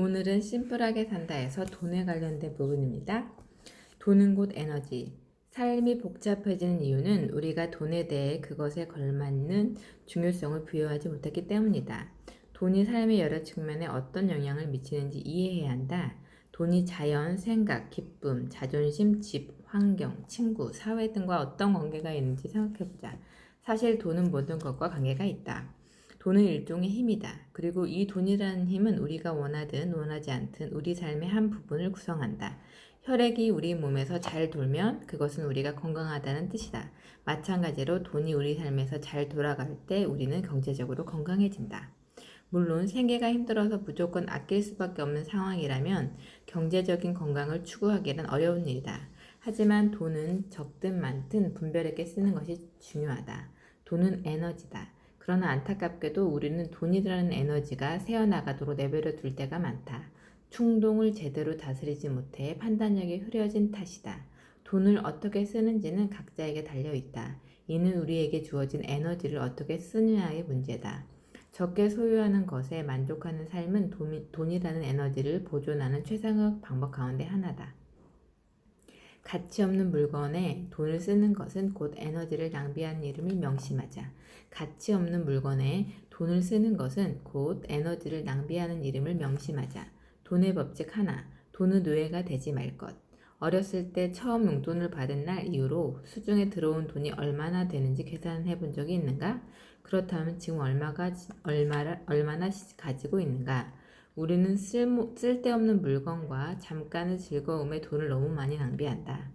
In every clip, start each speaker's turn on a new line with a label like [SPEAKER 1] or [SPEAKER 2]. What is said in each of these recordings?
[SPEAKER 1] 오늘은 심플하게 산다에서 돈에 관련된 부분입니다. 돈은 곧 에너지. 삶이 복잡해지는 이유는 우리가 돈에 대해 그것에 걸맞는 중요성을 부여하지 못했기 때문이다. 돈이 삶의 여러 측면에 어떤 영향을 미치는지 이해해야 한다. 돈이 자연, 생각, 기쁨, 자존심, 집, 환경, 친구, 사회 등과 어떤 관계가 있는지 생각해보자. 사실 돈은 모든 것과 관계가 있다. 돈은 일종의 힘이다. 그리고 이 돈이라는 힘은 우리가 원하든 원하지 않든 우리 삶의 한 부분을 구성한다. 혈액이 우리 몸에서 잘 돌면 그것은 우리가 건강하다는 뜻이다. 마찬가지로 돈이 우리 삶에서 잘 돌아갈 때 우리는 경제적으로 건강해진다. 물론 생계가 힘들어서 무조건 아낄 수밖에 없는 상황이라면 경제적인 건강을 추구하기는 어려운 일이다. 하지만 돈은 적든 많든 분별있게 쓰는 것이 중요하다. 돈은 에너지다. 그러나 안타깝게도 우리는 돈이라는 에너지가 새어나가도록 내버려 둘 때가 많다. 충동을 제대로 다스리지 못해 판단력이 흐려진 탓이다. 돈을 어떻게 쓰는지는 각자에게 달려있다. 이는 우리에게 주어진 에너지를 어떻게 쓰느냐의 문제다. 적게 소유하는 것에 만족하는 삶은 돈이라는 에너지를 보존하는 최상의 방법 가운데 하나다. 가치 없는 물건에 돈을 쓰는 것은 곧 에너지를 낭비하는 일임을 명심하자. 가치 없는 물건에 돈을 쓰는 것은 곧 에너지를 낭비하는 일임을 명심하자. 돈의 법칙 하나, 돈은 노예가 되지 말 것. 어렸을 때 처음 용돈을 받은 날 이후로 수중에 들어온 돈이 얼마나 되는지 계산해 본 적이 있는가? 그렇다면 지금 얼마나 가지고 있는가? 우리는 쓸데없는 물건과 잠깐의 즐거움에 돈을 너무 많이 낭비한다.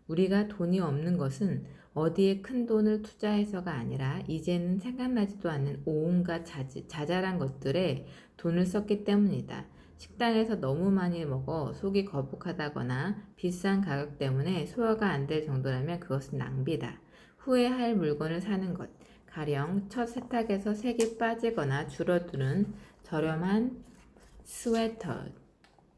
[SPEAKER 1] 우리가 돈이 없는 것은 어디에 큰 돈을 투자해서가 아니라 이제는 생각나지도 않는 온갖 자잘한 것들에 돈을 썼기 때문이다. 식당에서 너무 많이 먹어 속이 거북하다거나 비싼 가격 때문에 소화가 안 될 정도라면 그것은 낭비다. 후회할 물건을 사는 것, 가령 첫 세탁에서 색이 빠지거나 줄어드는 저렴한 스웨터,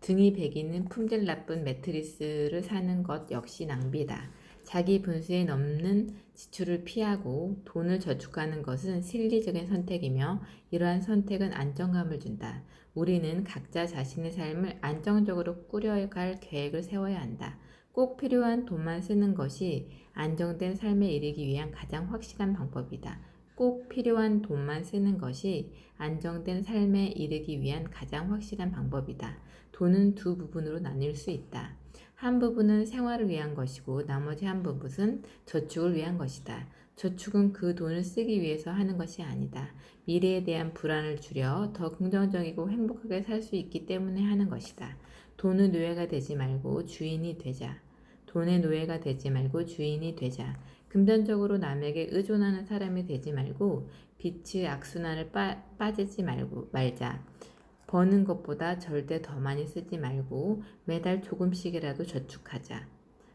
[SPEAKER 1] 등이 배기는 품질 나쁜 매트리스를 사는 것 역시 낭비다. 자기 분수에 넘는 지출을 피하고 돈을 저축하는 것은 실리적인 선택이며 이러한 선택은 안정감을 준다. 우리는 각자 자신의 삶을 안정적으로 꾸려갈 계획을 세워야 한다. 꼭 필요한 돈만 쓰는 것이 안정된 삶에 이르기 위한 가장 확실한 방법이다. 꼭 필요한 돈만 쓰는 것이 안정된 삶에 이르기 위한 가장 확실한 방법이다. 돈은 두 부분으로 나뉠 수 있다. 한 부분은 생활을 위한 것이고 나머지 한 부분은 저축을 위한 것이다. 저축은 그 돈을 쓰기 위해서 하는 것이 아니다. 미래에 대한 불안을 줄여 더 긍정적이고 행복하게 살 수 있기 때문에 하는 것이다. 돈의 노예가 되지 말고 주인이 되자. 돈의 노예가 되지 말고 주인이 되자. 금전적으로 남에게 의존하는 사람이 되지 말고 빛의 악순환을 빠지지 말자. 버는 것보다 절대 더 많이 쓰지 말고 매달 조금씩이라도 저축하자.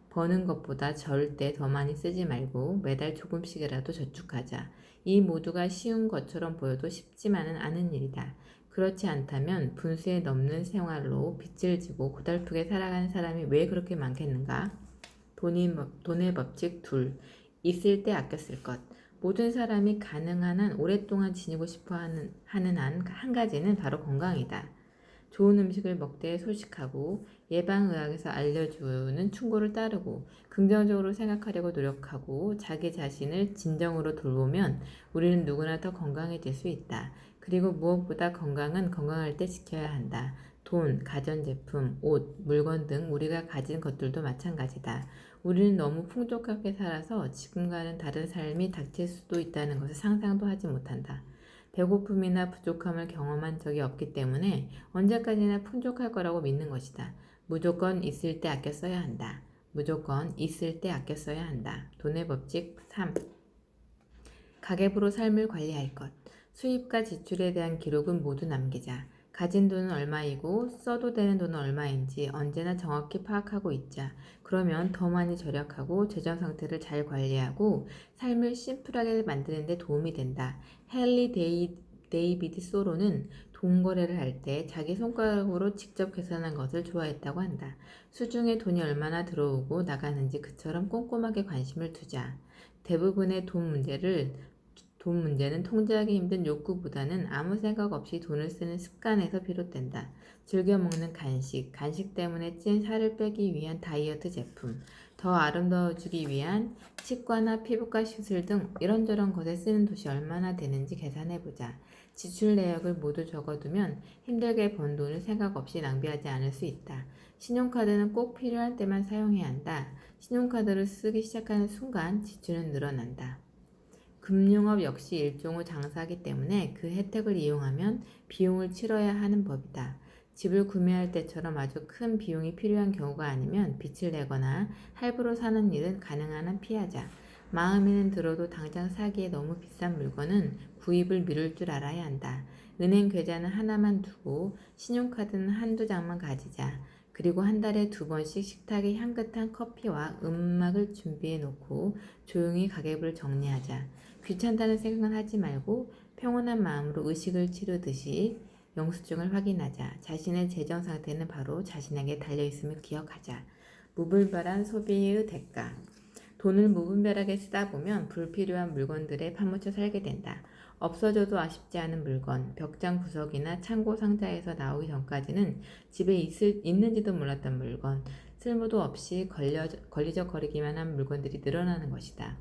[SPEAKER 1] 버는 것보다 절대 더 많이 쓰지 말고 매달 조금씩이라도 저축하자. 이 모두가 쉬운 것처럼 보여도 쉽지만은 않은 일이다. 그렇지 않다면 분수에 넘는 생활로 빚을 지고 고달프게 살아가는 사람이 왜 그렇게 많겠는가? 돈의 법칙 둘. 있을 때 아껴 쓸 것. 모든 사람이 가능한 한 오랫동안 지니고 싶어 하는 한 가지는 바로 건강이다. 좋은 음식을 먹되 소식하고 예방의학에서 알려주는 충고를 따르고 긍정적으로 생각하려고 노력하고 자기 자신을 진정으로 돌보면 우리는 누구나 더 건강해질 수 있다. 그리고 무엇보다 건강은 건강할 때 지켜야 한다. 돈, 가전제품, 옷, 물건 등 우리가 가진 것들도 마찬가지다. 우리는 너무 풍족하게 살아서 지금과는 다른 삶이 닥칠 수도 있다는 것을 상상도 하지 못한다. 배고픔이나 부족함을 경험한 적이 없기 때문에 언제까지나 풍족할 거라고 믿는 것이다. 무조건 있을 때 아껴 써야 한다. 무조건 있을 때 아껴 써야 한다. 돈의 법칙 3. 가계부로 삶을 관리할 것. 수입과 지출에 대한 기록은 모두 남기자. 가진 돈은 얼마이고 써도 되는 돈은 얼마인지 언제나 정확히 파악하고 있자. 그러면 더 많이 절약하고 재정 상태를 잘 관리하고 삶을 심플하게 만드는 데 도움이 된다. 데이비드 소로는 돈 거래를 할 때 자기 손가락으로 직접 계산한 것을 좋아했다고 한다. 수중에 돈이 얼마나 들어오고 나가는지 그처럼 꼼꼼하게 관심을 두자. 대부분의 돈 문제를 돈 문제는 통제하기 힘든 욕구보다는 아무 생각 없이 돈을 쓰는 습관에서 비롯된다. 즐겨 먹는 간식, 간식 때문에 찐 살을 빼기 위한 다이어트 제품, 더 아름다워지기 위한 치과나 피부과 시술 등 이런저런 것에 쓰는 돈이 얼마나 되는지 계산해보자. 지출 내역을 모두 적어두면 힘들게 번 돈을 생각 없이 낭비하지 않을 수 있다. 신용카드는 꼭 필요한 때만 사용해야 한다. 신용카드를 쓰기 시작하는 순간 지출은 늘어난다. 금융업 역시 일종의 장사이기 때문에 그 혜택을 이용하면 비용을 치러야 하는 법이다. 집을 구매할 때처럼 아주 큰 비용이 필요한 경우가 아니면 빚을 내거나 할부로 사는 일은 가능한 한 피하자. 마음에는 들어도 당장 사기에 너무 비싼 물건은 구입을 미룰 줄 알아야 한다. 은행 계좌는 하나만 두고 신용카드는 한두 장만 가지자. 그리고 한 달에 2번씩 식탁에 향긋한 커피와 음악을 준비해 놓고 조용히 가계부를 정리하자. 귀찮다는 생각은 하지 말고 평온한 마음으로 의식을 치르듯이 영수증을 확인하자. 자신의 재정 상태는 바로 자신에게 달려있음을 기억하자. 무분별한 소비의 대가. 돈을 무분별하게 쓰다 보면 불필요한 물건들에 파묻혀 살게 된다. 없어져도 아쉽지 않은 물건, 벽장 구석이나 창고 상자에서 나오기 전까지는 집에 있는지도 몰랐던 물건, 쓸모도 없이 걸리적거리기만 한 물건들이 늘어나는 것이다.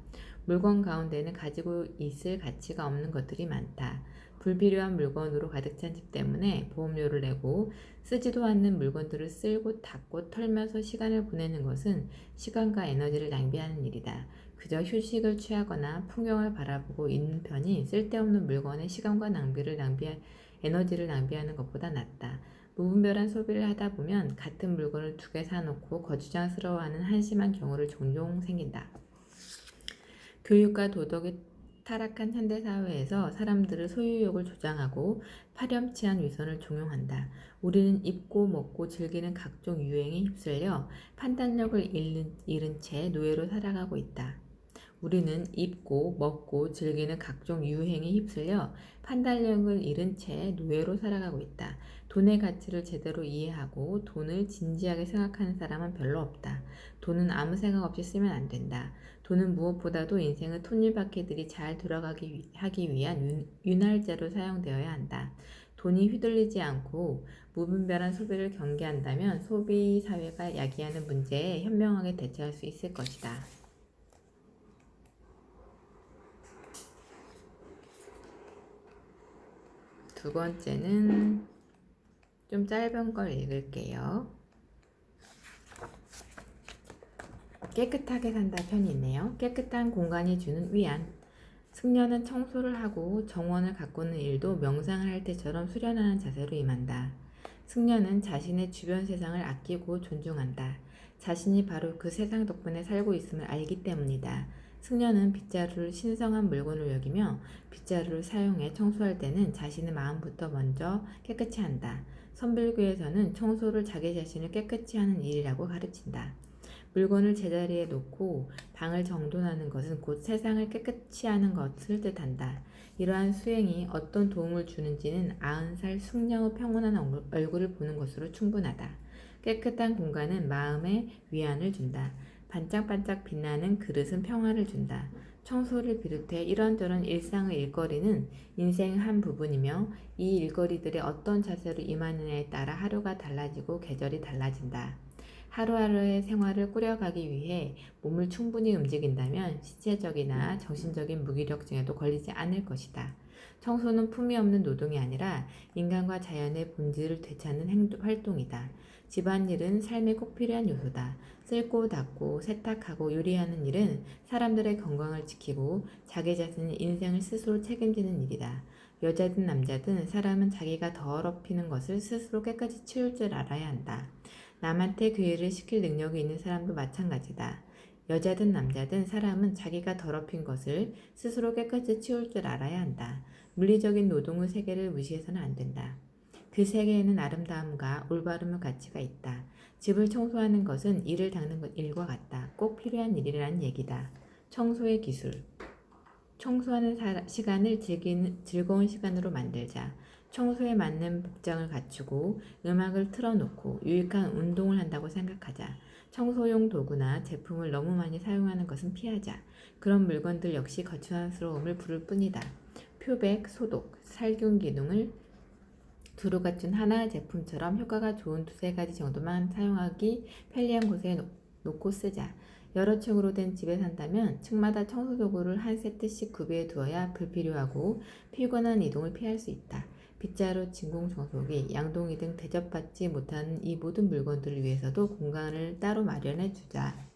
[SPEAKER 1] 물건 가운데는 가지고 있을 가치가 없는 것들이 많다. 불필요한 물건으로 가득 찬 집 때문에 보험료를 내고 쓰지도 않는 물건들을 쓸고 닦고 털면서 시간을 보내는 것은 시간과 에너지를 낭비하는 일이다. 그저 휴식을 취하거나 풍경을 바라보고 있는 편이 쓸데없는 물건에 시간과 에너지를 낭비하는 것보다 낫다. 무분별한 소비를 하다 보면 같은 물건을 2개 사놓고 거추장스러워하는 한심한 경우를 종종 생긴다. 교육과 도덕이 타락한 현대사회에서 사람들을 소유욕을 조장하고 파렴치한 위선을 종용한다. 우리는 입고 먹고 즐기는 각종 유행에 휩쓸려 판단력을 잃은 채 노예로 살아가고 있다. 우리는 입고 먹고 즐기는 각종 유행에 휩쓸려 판단력을 잃은 채 노예로 살아가고 있다. 돈의 가치를 제대로 이해하고 돈을 진지하게 생각하는 사람은 별로 없다. 돈은 아무 생각 없이 쓰면 안 된다. 돈은 무엇보다도 인생의 톱니바퀴들이 잘 돌아가기 하기 위한 윤활제로 사용되어야 한다. 돈이 휘둘리지 않고 무분별한 소비를 경계한다면 소비 사회가 야기하는 문제에 현명하게 대처할 수 있을 것이다. 두 번째는 좀 짧은 걸 읽을게요. 깨끗하게 산다 편이 있네요. 깨끗한 공간이 주는 위안. 승려는 청소를 하고 정원을 가꾸는 일도 명상을 할 때처럼 수련하는 자세로 임한다. 승려는 자신의 주변 세상을 아끼고 존중한다. 자신이 바로 그 세상 덕분에 살고 있음을 알기 때문이다. 승려는 빗자루를 신성한 물건으로 여기며 빗자루를 사용해 청소할 때는 자신의 마음부터 먼저 깨끗이 한다. 선불교에서는 청소를 자기 자신을 깨끗이 하는 일이라고 가르친다. 물건을 제자리에 놓고 방을 정돈하는 것은 곧 세상을 깨끗이 하는 것을 뜻한다. 이러한 수행이 어떤 도움을 주는지는 90살 숙녀의 평온한 얼굴을 보는 것으로 충분하다. 깨끗한 공간은 마음에 위안을 준다. 반짝반짝 빛나는 그릇은 평화를 준다. 청소를 비롯해 이런저런 일상의 일거리는 인생의 한 부분이며 이 일거리들의 어떤 자세로 임하느냐에 따라 하루가 달라지고 계절이 달라진다. 하루하루의 생활을 꾸려가기 위해 몸을 충분히 움직인다면 신체적이나 정신적인 무기력증에도 걸리지 않을 것이다. 청소는 품위 없는 노동이 아니라 인간과 자연의 본질을 되찾는 활동이다. 집안일은 삶에 꼭 필요한 요소다. 쓸고 닦고 세탁하고 요리하는 일은 사람들의 건강을 지키고 자기 자신의 인생을 스스로 책임지는 일이다. 여자든 남자든 사람은 자기가 더럽히는 것을 스스로 깨끗이 치울 줄 알아야 한다. 남한테 그 일을 시킬 능력이 있는 사람도 마찬가지다. 여자든 남자든 사람은 자기가 더럽힌 것을 스스로 깨끗이 치울 줄 알아야 한다. 물리적인 노동의 세계를 무시해서는 안 된다. 그 세계에는 아름다움과 올바름의 가치가 있다. 집을 청소하는 것은 이를 닦는 일과 같다. 꼭 필요한 일이라는 얘기다. 청소의 기술. 청소하는 시간을 즐거운 시간으로 만들자. 청소에 맞는 복장을 갖추고 음악을 틀어놓고 유익한 운동을 한다고 생각하자. 청소용 도구나 제품을 너무 많이 사용하는 것은 피하자. 그런 물건들 역시 거추장스러움을 부를 뿐이다. 표백, 소독, 살균 기능을 두루 갖춘 하나 제품처럼 효과가 좋은 두세 가지 정도만 사용하기 편리한 곳에 놓고 쓰자. 여러 층으로 된 집에 산다면 층마다 청소 도구를 한 세트씩 구비해 두어야 불필요하고 피곤한 이동을 피할 수 있다. 빗자루, 진공청소기, 양동이 등 대접받지 못하는 이 모든 물건들을 위해서도 공간을 따로 마련해 주자.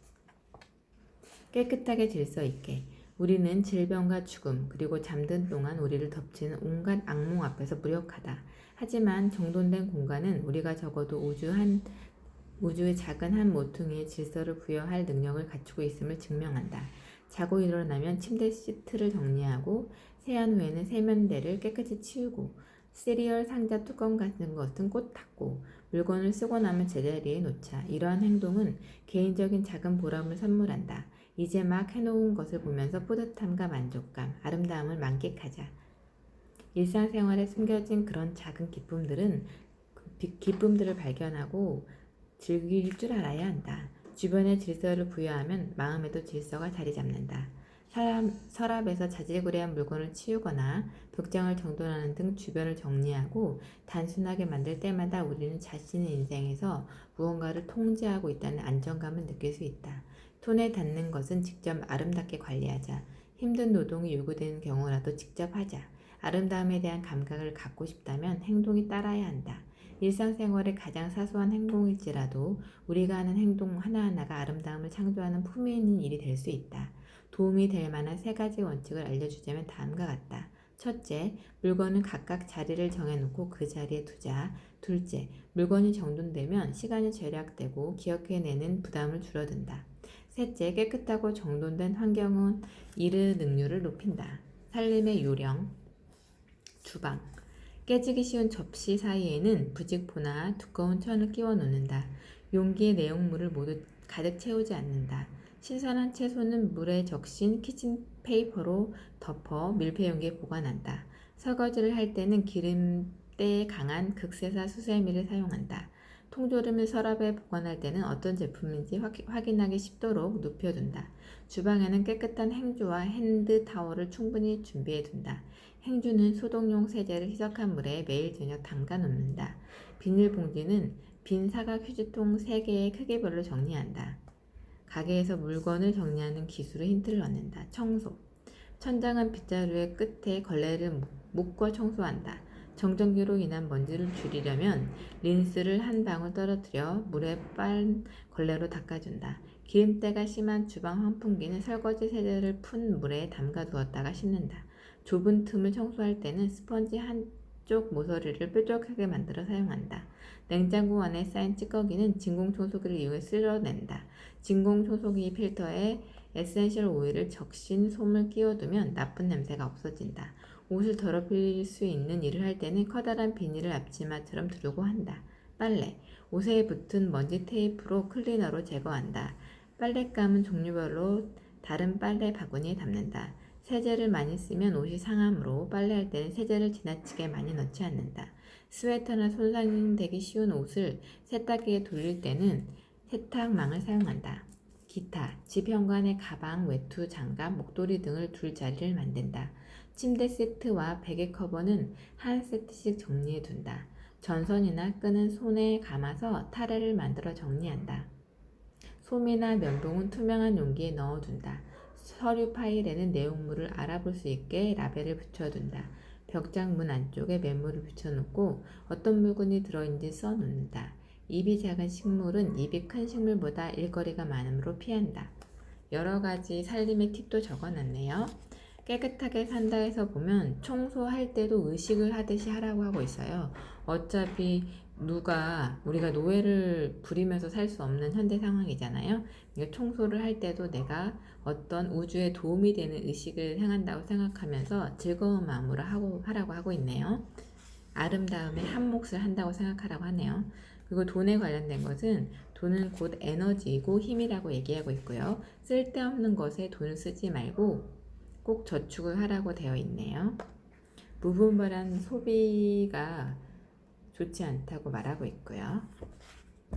[SPEAKER 1] 깨끗하게 질서 있게. 우리는 질병과 죽음, 그리고 잠든 동안 우리를 덮치는 온갖 악몽 앞에서 무력하다. 하지만 정돈된 공간은 우리가 적어도 우주의 작은 한 모퉁이에 질서를 부여할 능력을 갖추고 있음을 증명한다. 자고 일어나면 침대 시트를 정리하고 세안 후에는 세면대를 깨끗이 치우고 시리얼 상자 뚜껑 같은 것은 꼭 닫고 물건을 쓰고 나면 제자리에 놓자. 이러한 행동은 개인적인 작은 보람을 선물한다. 이제 막 해놓은 것을 보면서 뿌듯함과 만족감, 아름다움을 만끽하자. 일상생활에 숨겨진 그런 작은 기쁨들을 발견하고 즐길 줄 알아야 한다. 주변에 질서를 부여하면 마음에도 질서가 자리 잡는다. 서랍에서 자질구레한 물건을 치우거나 벽장을 정돈하는 등 주변을 정리하고 단순하게 만들 때마다 우리는 자신의 인생에서 무언가를 통제하고 있다는 안정감을 느낄 수 있다. 손에 닿는 것은 직접 아름답게 관리하자. 힘든 노동이 요구되는 경우라도 직접 하자. 아름다움에 대한 감각을 갖고 싶다면 행동이 따라야 한다. 일상생활의 가장 사소한 행동일지라도 우리가 하는 행동 하나하나가 아름다움을 창조하는 품위 있는 일이 될 수 있다. 도움이 될 만한 세 가지 원칙을 알려주자면 다음과 같다. 첫째, 물건은 각각 자리를 정해놓고 그 자리에 두자. 둘째, 물건이 정돈되면 시간이 절약되고 기억해내는 부담을 줄어든다. 셋째, 깨끗하고 정돈된 환경은 일의 능률을 높인다. 살림의 요령, 주방. 깨지기 쉬운 접시 사이에는 부직포나 두꺼운 천을 끼워 놓는다. 용기에 내용물을 모두 가득 채우지 않는다. 신선한 채소는 물에 적신 키친페이퍼로 덮어 밀폐용기에 보관한다. 설거지를 할 때는 기름때에 강한 극세사 수세미를 사용한다. 통조림을 서랍에 보관할 때는 어떤 제품인지 확인하기 쉽도록 눕혀둔다. 주방에는 깨끗한 행주와 핸드타월을 충분히 준비해둔다. 행주는 소독용 세제를 희석한 물에 매일 저녁 담가 놓는다. 비닐봉지는 빈 사각 휴지통 3개의 크기별로 정리한다. 가게에서 물건을 정리하는 기술의 힌트를 얻는다. 청소. 천장은 빗자루의 끝에 걸레를 묶어 청소한다. 정전기로 인한 먼지를 줄이려면 린스를 한 방울 떨어뜨려 물에 빤 걸레로 닦아준다. 기름때가 심한 주방 환풍기는 설거지 세제를 푼 물에 담가 두었다가 씻는다. 좁은 틈을 청소할 때는 스펀지 한쪽 모서리를 뾰족하게 만들어 사용한다. 냉장고 안에 쌓인 찌꺼기는 진공청소기를 이용해 쓸어낸다. 진공청소기 필터에 에센셜 오일을 적신 솜을 끼워두면 나쁜 냄새가 없어진다. 옷을 더럽힐 수 있는 일을 할 때는 커다란 비닐을 앞치마처럼 두르고 한다. 빨래. 옷에 붙은 먼지 테이프로 클리너로 제거한다. 빨랫감은 종류별로 다른 빨래 바구니에 담는다. 세제를 많이 쓰면 옷이 상하므로 빨래할 때는 세제를 지나치게 많이 넣지 않는다. 스웨터나 손상되기 쉬운 옷을 세탁기에 돌릴 때는 세탁망을 사용한다. 기타, 집 현관에 가방, 외투, 장갑, 목도리 등을 둘 자리를 만든다. 침대 세트와 베개 커버는 한 세트씩 정리해 둔다. 전선이나 끈은 손에 감아서 타래를 만들어 정리한다. 솜이나 면봉은 투명한 용기에 넣어둔다. 서류 파일에는 내용물을 알아볼 수 있게 라벨을 붙여둔다. 벽장 문 안쪽에 메모를 붙여놓고 어떤 물건이 들어있는지 써놓는다. 입이 작은 식물은 입이 큰 식물보다 일거리가 많으므로 피한다. 여러 가지 살림의 팁도 적어놨네요. 깨끗하게 산다 해서 보면 청소할 때도 의식을 하듯이 하라고 하고 있어요. 어차피 우리가 노예를 부리면서 살 수 없는 현대 상황이잖아요. 그러니까 청소를 할 때도 내가 어떤 우주에 도움이 되는 의식을 행한다고 생각하면서 즐거운 마음으로 하라고 하고 있네요. 아름다움에 한 몫을 한다고 생각하라고 하네요. 그리고 돈에 관련된 것은 돈은 곧 에너지이고 힘이라고 얘기하고 있고요. 쓸데없는 것에 돈을 쓰지 말고 꼭 저축을 하라고 되어 있네요. 무분별한 소비가 좋지 않다고 말하고 있고요.